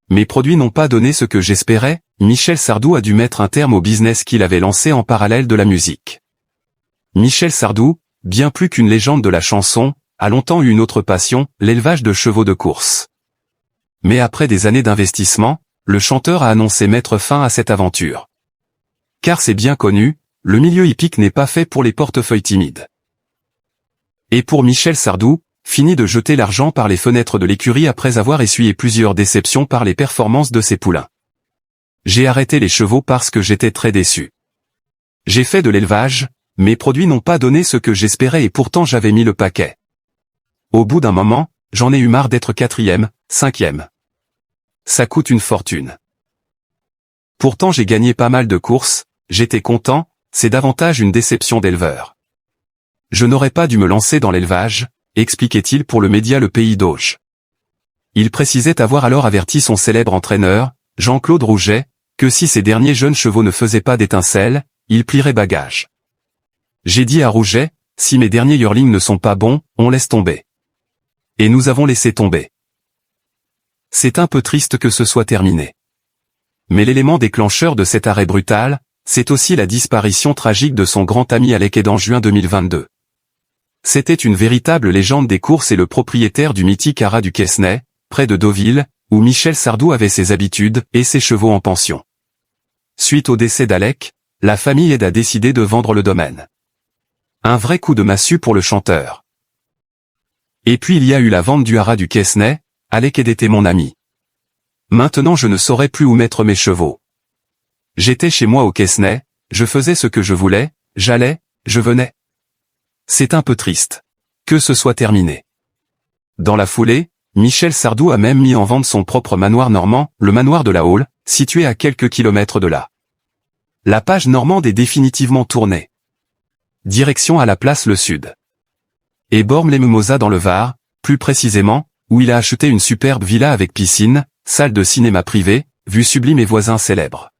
Mes produits n'ont pas donné ce que j'espérais, Michel Sardou a dû mettre un terme au business qu'il avait lancé en parallèle de la musique. Michel Sardou, bien plus qu'une légende de la chanson, a longtemps eu une autre passion, l'élevage de chevaux de course. Mais après des années d'investissement, le chanteur a annoncé mettre fin à cette aventure. Car c'est bien connu, le milieu hippique n'est pas fait pour les portefeuilles timides. Et pour Michel Sardou, fini de jeter l'argent par les fenêtres de l'écurie après avoir essuyé plusieurs déceptions par les performances de ses poulains. J'ai arrêté les chevaux parce que j'étais très déçu. J'ai fait de l'élevage, mes produits n'ont pas donné ce que j'espérais et pourtant j'avais mis le paquet. Au bout d'un moment, j'en ai eu marre d'être 4e, 5e. Ça coûte une fortune. Pourtant j'ai gagné pas mal de courses, j'étais content, c'est davantage une déception d'éleveur. Je n'aurais pas dû me lancer dans l'élevage, expliquait-il pour le média Le Pays d'Auge. Il précisait avoir alors averti son célèbre entraîneur, Jean-Claude Rouget, que si ces derniers jeunes chevaux ne faisaient pas d'étincelles, il plierait bagage. J'ai dit à Rouget, si mes derniers yearlings ne sont pas bons, on laisse tomber. Et nous avons laissé tomber. C'est un peu triste que ce soit terminé. Mais l'élément déclencheur de cet arrêt brutal, c'est aussi la disparition tragique de son grand ami Alec Ed en juin 2022. C'était une véritable légende des courses et le propriétaire du mythique haras du Quesnay, près de Deauville, où Michel Sardou avait ses habitudes et ses chevaux en pension. Suite au décès d'Alec, la famille Ed a décidé de vendre le domaine. Un vrai coup de massue pour le chanteur. Et puis il y a eu la vente du haras du Quesnay, Alec Ed était mon ami. Maintenant je ne saurais plus où mettre mes chevaux. J'étais chez moi au Quesnay, je faisais ce que je voulais, j'allais, je venais. C'est un peu triste. Que ce soit terminé. Dans la foulée, Michel Sardou a même mis en vente son propre manoir normand, le manoir de la Haule, situé à quelques kilomètres de là. La page normande est définitivement tournée. Direction à la place Le Sud. Et Bormes-les-Mimosas dans le Var, plus précisément, où il a acheté une superbe villa avec piscine, salle de cinéma privée, vue sublime et voisins célèbres.